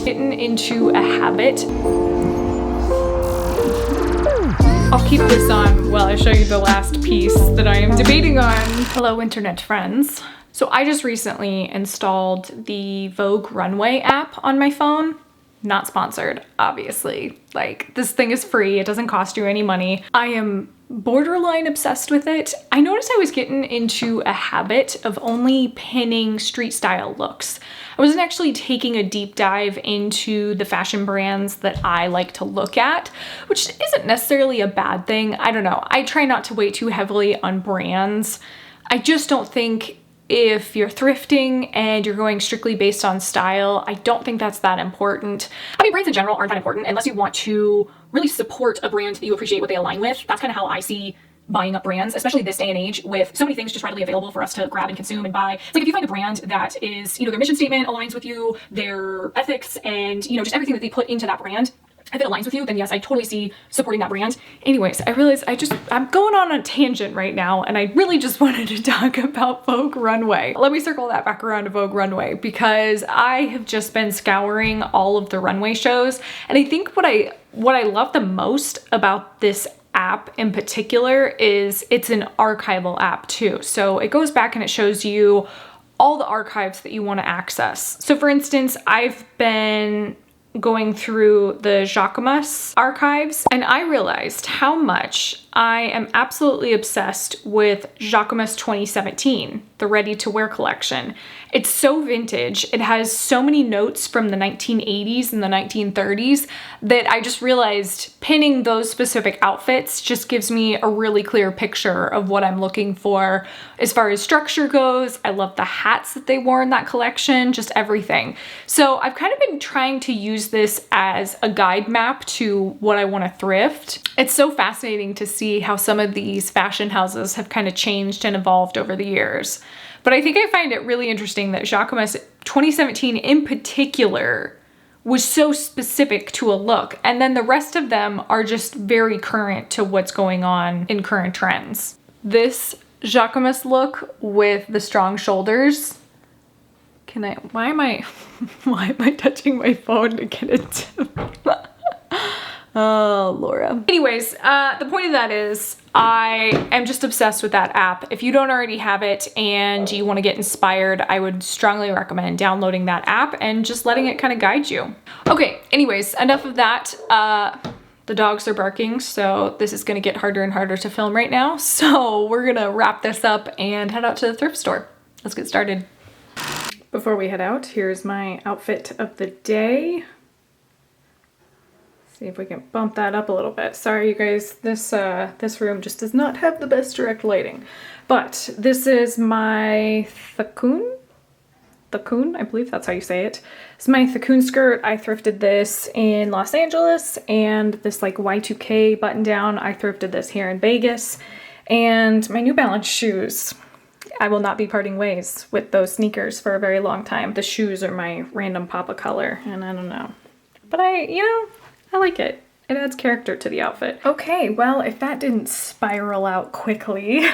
getting into a habit. I'll keep this on while I show you the last piece that I am debating on. Hello, internet friends. So I just recently installed the Vogue Runway app on my phone. Not sponsored, obviously. Like, this thing is free. It doesn't cost you any money. I am borderline obsessed with it. I noticed I was getting into a habit of only pinning street style looks. I wasn't actually taking a deep dive into the fashion brands that I like to look at, which isn't necessarily a bad thing. I don't know. I try not to weigh too heavily on brands. I just don't think if you're thrifting and you're going strictly based on style, I don't think that's that important. I mean, brands in general aren't that important unless you want to really support a brand that you appreciate what they align with. That's kind of how I see buying up brands, especially this day and age with so many things just readily available for us to grab and consume and buy. It's like if you find a brand that is, their mission statement aligns with you, their ethics and, just everything that they put into that brand, if it aligns with you, then yes, I totally see supporting that brand. Anyways, I realized I'm going on a tangent right now, and I really just wanted to talk about Vogue Runway. Let me circle that back around to Vogue Runway because I have just been scouring all of the runway shows, and I think what I love the most about this app in particular is it's an archival app too. So it goes back and it shows you all the archives that you want to access. So for instance, I've been going through the Jacquemus archives, and I realized how much I am absolutely obsessed with Jacquemus 2017, the ready-to-wear collection. It's so vintage. It has so many notes from the 1980s and the 1930s that I just realized pinning those specific outfits just gives me a really clear picture of what I'm looking for as far as structure goes. I love the hats that they wore in that collection, just everything. So I've kind of been trying to use this as a guide map to what I want to thrift. It's so fascinating to see how some of these fashion houses have kind of changed and evolved over the years. But I think I find it really interesting that Jacquemus 2017 in particular was so specific to a look, and then the rest of them are just very current to what's going on in current trends. This Jacquemus look with the strong shoulders. Why am I touching my phone to get it? Oh, Laura. Anyways, the point of that is I am just obsessed with that app. If you don't already have it and you want to get inspired, I would strongly recommend downloading that app and just letting it kind of guide you. Okay, anyways, enough of that. The dogs are barking, so this is going to get harder and harder to film right now. So we're going to wrap this up and head out to the thrift store. Let's get started. Before we head out, here's my outfit of the day. See if we can bump that up a little bit. Sorry, you guys, this room just does not have the best direct lighting. But this is my Thacun, I believe that's how you say it. It's my Thacun skirt. I thrifted this in Los Angeles, and this like Y2K button down, I thrifted this here in Vegas. And my New Balance shoes. I will not be parting ways with those sneakers for a very long time. The shoes are my random pop of color, and I don't know. But I like it. It adds character to the outfit. Okay, well, if that didn't spiral out quickly,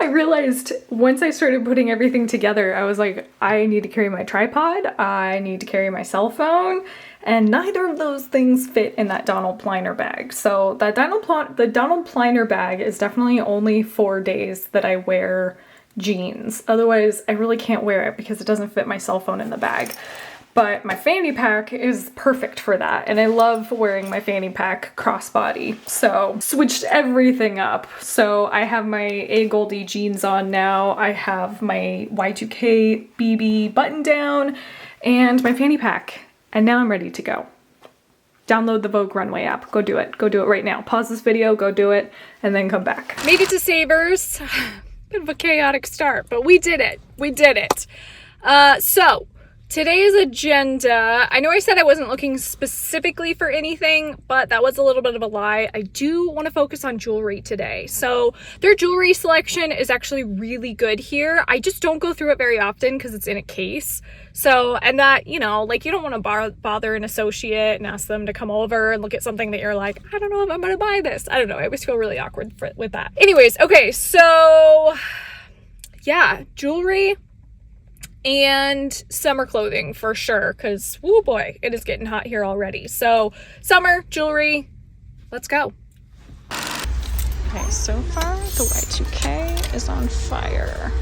I realized once I started putting everything together, I was like, I need to carry my tripod, I need to carry my cell phone, and neither of those things fit in that Donald Pliner bag. So the Donald Pliner bag is definitely only 4 days that I wear jeans. Otherwise, I really can't wear it because it doesn't fit my cell phone in the bag. But my fanny pack is perfect for that, and I love wearing my fanny pack crossbody. So switched everything up. So I have my A Goldie jeans on now. I have my Y2K BB button down and my fanny pack. And now I'm ready to go. Download the Vogue Runway app. Go do it. Go do it right now. Pause this video, go do it, and then come back. Made it to Savers. Bit of a chaotic start, but we did it. We did it. So today's agenda, I know I said I wasn't looking specifically for anything, but that was a little bit of a lie. I do want to focus on jewelry today. So their jewelry selection is actually really good here. I just don't go through it very often because it's in a case. So, and that, you don't want to bother an associate and ask them to come over and look at something that you're like, I don't know if I'm going to buy this. I don't know. I always feel really awkward with that. Anyways, okay, so yeah, jewelry. and summer clothing for sure, because, oh boy, it is getting hot here already. So summer jewelry, let's go. Okay, so far the Y2K is on fire.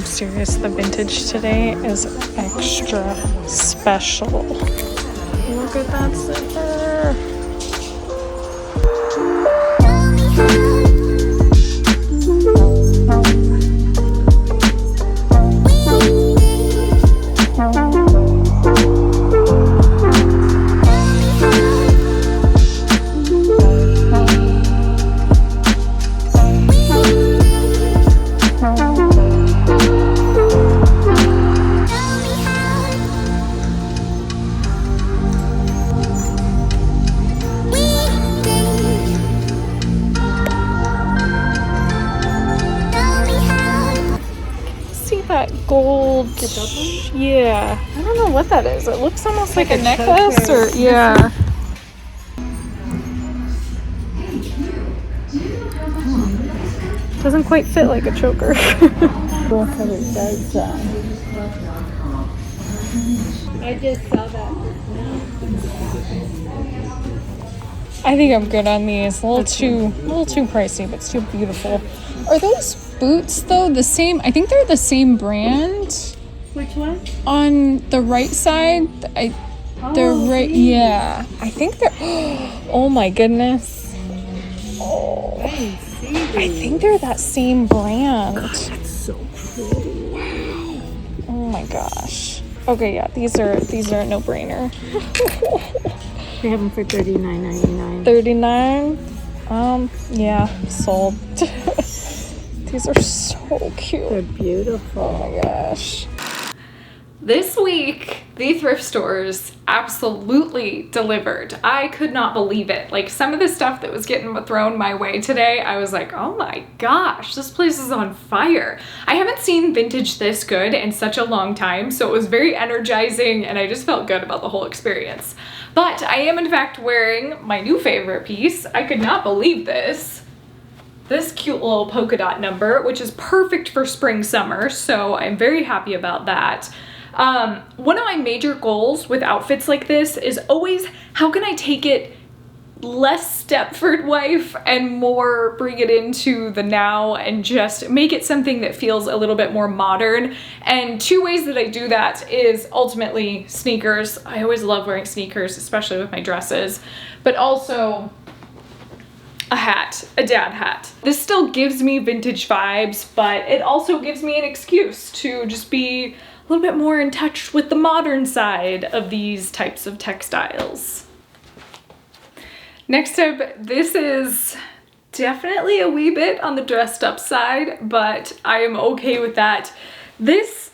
Serious, the vintage today is extra special. Look at that zipper. Gold, yeah, I don't know what that is. It looks almost like a necklace, or yeah. Doesn't quite fit like a choker. I just saw that. I think I'm good on these. A little too pricey, but still beautiful. Are those boots though the same? I think they're the same brand. Which one? On the right side, they're right. Yeah, I think they're. Oh my goodness. Oh, I think they're that same brand. God, that's so pretty. Wow. Oh my gosh. Okay, yeah, these are a no-brainer. They have them for $39.99. $39. Yeah, sold. These are so cute. They're beautiful. Oh my gosh. This week, the thrift stores absolutely delivered. I could not believe it. Like, some of the stuff that was getting thrown my way today, I was like, oh my gosh, this place is on fire. I haven't seen vintage this good in such a long time, so it was very energizing and I just felt good about the whole experience. But I am in fact wearing my new favorite piece. I could not believe this. This cute little polka dot number, which is perfect for spring, summer, so I'm very happy about that. One of my major goals with outfits like this is always, how can I take it less Stepford wife and more bring it into the now and just make it something that feels a little bit more modern? And two ways that I do that is ultimately sneakers. I always love wearing sneakers, especially with my dresses, but also a hat, a dad hat. This still gives me vintage vibes, but it also gives me an excuse to just be a little bit more in touch with the modern side of these types of textiles. Next up, this is definitely a wee bit on the dressed up side, but I am okay with that. This,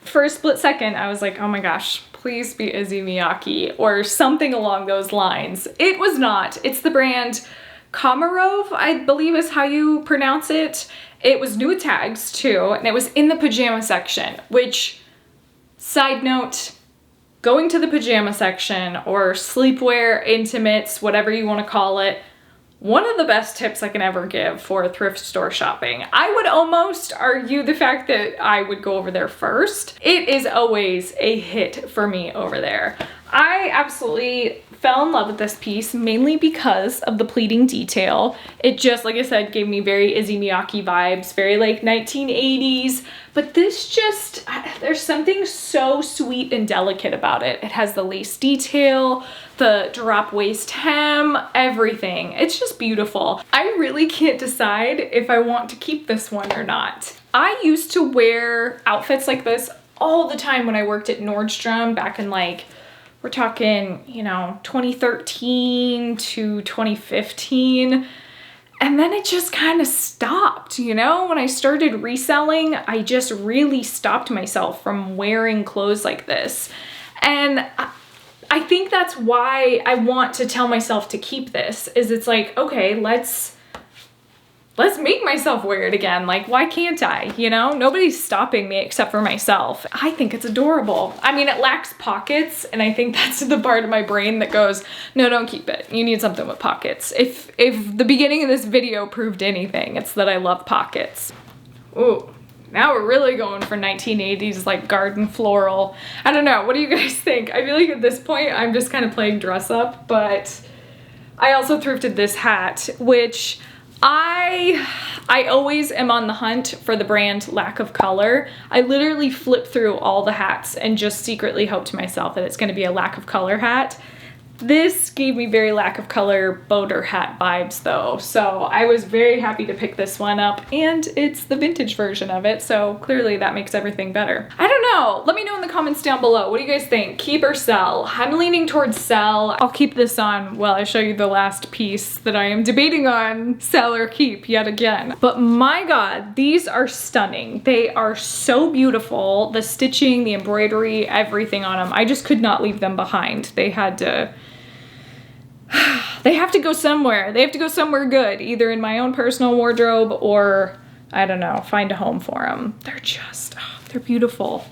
for a split second, I was like, oh my gosh, please be Izzy Miyake or something along those lines. It was not. It's the brand Komarov, I believe is how you pronounce it. It was new with tags too, and it was in the pajama section, which, side note, going to the pajama section or sleepwear, intimates, whatever you want to call it, one of the best tips I can ever give for thrift store shopping. I would almost argue the fact that I would go over there first. It is always a hit for me over there. I absolutely fell in love with this piece mainly because of the pleating detail. It just, like I said, gave me very Izzy Miyake vibes, very like 1980s, but this just, there's something so sweet and delicate about it. It has the lace detail, the drop waist hem, everything. It's just beautiful. I really can't decide if I want to keep this one or not. I used to wear outfits like this all the time when I worked at Nordstrom back in, like, we're talking, you know, 2013 to 2015. And then it just kind of stopped, you know? When I started reselling, I just really stopped myself from wearing clothes like this. And I think that's why I want to tell myself to keep this, is it's like, okay, let's make myself wear it again. Like, why can't I, you know? Nobody's stopping me except for myself. I think it's adorable. I mean, it lacks pockets, and I think that's the part of my brain that goes, no, don't keep it. You need something with pockets. If the beginning of this video proved anything, it's that I love pockets. Ooh, now we're really going for 1980s, like garden floral. I don't know, what do you guys think? I feel like at this point, I'm just kind of playing dress up, but I also thrifted this hat, which I always am on the hunt for the brand Lack of Color. I literally flip through all the hats and just secretly hope to myself that it's going to be a Lack of Color hat. This gave me very Lack of Color boater hat vibes though, so I was very happy to pick this one up, and it's the vintage version of it, so clearly that makes everything better. I don't know, let me know in the comments down below. What do you guys think? Keep or sell? I'm leaning towards sell. I'll keep this on while I show you the last piece that I am debating on sell or keep yet again. But my god, these are stunning. They are so beautiful. The stitching, the embroidery, everything on them. I just could not leave them behind. They had to they have to go somewhere. They have to go somewhere good, either in my own personal wardrobe or, I don't know, find a home for them. They're just, oh, they're beautiful.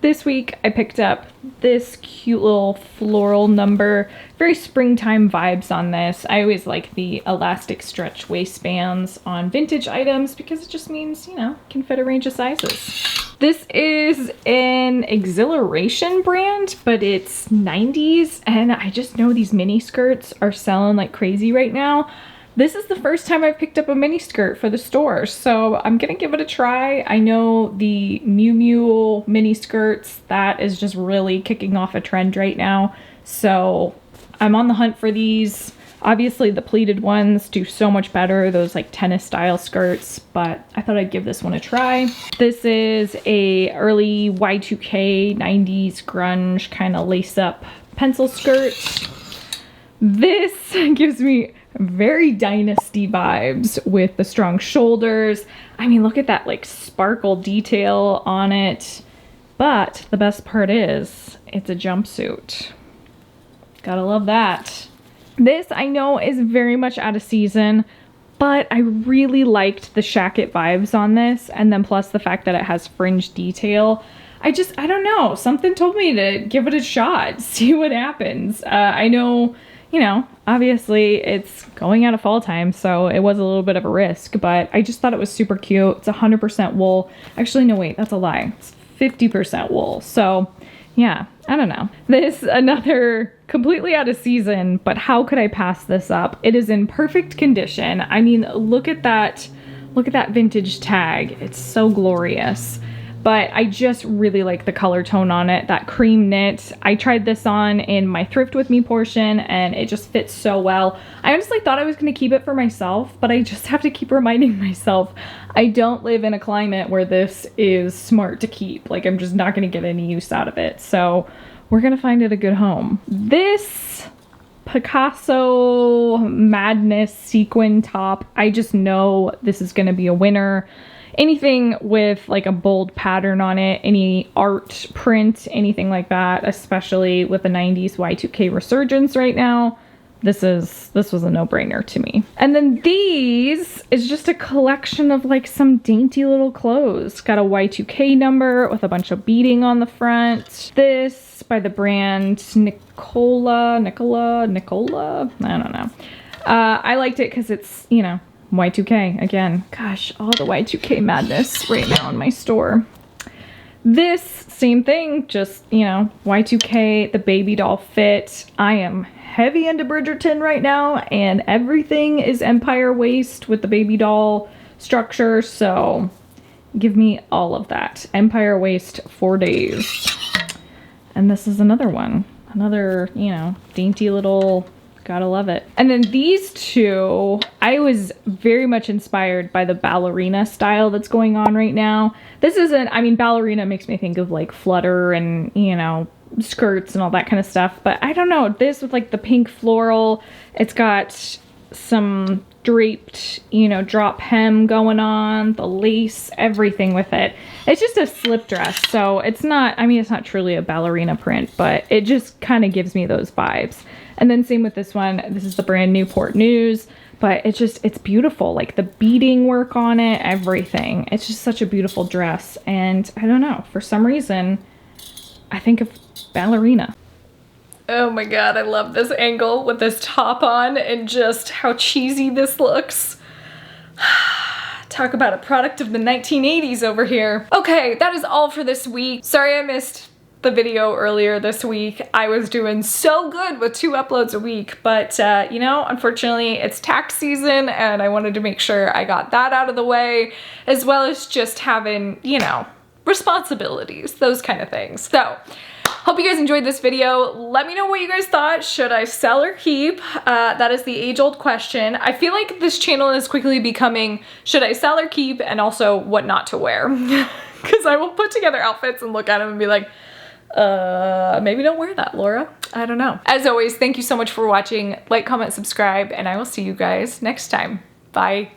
This week I picked up this cute little floral number. Very springtime vibes on this. I always like the elastic stretch waistbands on vintage items because it just means, you know, can fit a range of sizes. This is an Exhilaration brand, but it's 90s, and I just know these mini skirts are selling like crazy right now. This is the first time I've picked up a mini skirt for the store, so I'm gonna give it a try. I know the Miu Miu mini skirts, that is just really kicking off a trend right now, so I'm on the hunt for these. Obviously the pleated ones do so much better, those like tennis style skirts, but I thought I'd give this one a try. This is a early Y2K 90s grunge kind of lace up pencil skirt. This gives me very Dynasty vibes with the strong shoulders. I mean, look at that like sparkle detail on it. But the best part is it's a jumpsuit. Gotta love that. This I know is very much out of season, but I really liked the shacket vibes on this, and then plus the fact that it has fringe detail. I don't know, something told me to give it a shot, see what happens. I know, you know, obviously it's going out of fall time, so it was a little bit of a risk, but I just thought it was super cute. It's 100% wool. Actually, no, wait, that's a lie. It's 50% wool, so yeah, I don't know. This, another completely out of season, but how could I pass this up? It is in perfect condition. I mean, look at that vintage tag. It's so glorious. But I just really like the color tone on it, that cream knit. I tried this on in my Thrift With Me portion, and it just fits so well. I honestly thought I was gonna keep it for myself, but I just have to keep reminding myself I don't live in a climate where this is smart to keep. Like, I'm just not gonna get any use out of it. So we're gonna find it a good home. This Picasso Madness sequin top, I just know this is gonna be a winner. Anything with like a bold pattern on it, any art print, anything like that, especially with the 90s Y2K resurgence right now, this was a no-brainer to me. And then these is just a collection of like some dainty little clothes. Got a Y2K number with a bunch of beading on the front. This by the brand Nicola, I don't know. I liked it because it's, you know, Y2K again. Gosh, all the Y2K madness right now in my store. This same thing, just, you know, Y2K, the baby doll fit. I am heavy into Bridgerton right now, and everything is empire waist with the baby doll structure, so give me all of that. Empire waist 4 days. And this is another one. Another, you know, dainty little, gotta love it. And then these two, I was very much inspired by the ballerina style that's going on right now. This isn't, I mean, ballerina makes me think of like flutter and, you know, skirts and all that kind of stuff, but I don't know, this with like the pink floral, it's got some draped, you know, drop hem going on, the lace, everything with it. It's just a slip dress, so it's not, I mean, it's not truly a ballerina print, but it just kind of gives me those vibes. And then same with this one. This is the brand Newport News, but it's just, it's beautiful. Like the beading work on it, everything. It's just such a beautiful dress. And I don't know, for some reason, I think of ballerina. Oh my God, I love this angle with this top on and just how cheesy this looks. Talk about a product of the 1980s over here. Okay, that is all for this week. Sorry I missed the video earlier this week. I was doing so good with 2 uploads a week, but you know, unfortunately it's tax season and I wanted to make sure I got that out of the way, as well as just having, you know, responsibilities, those kind of things. So, hope you guys enjoyed this video. Let me know what you guys thought. Should I sell or keep? That is the age-old question. I feel like this channel is quickly becoming, should I sell or keep, and also what not to wear. Because I will put together outfits and look at them and be like, maybe don't wear that, Laura. I don't know. As always, thank you so much for watching. Like, comment, subscribe, and I will see you guys next time. Bye.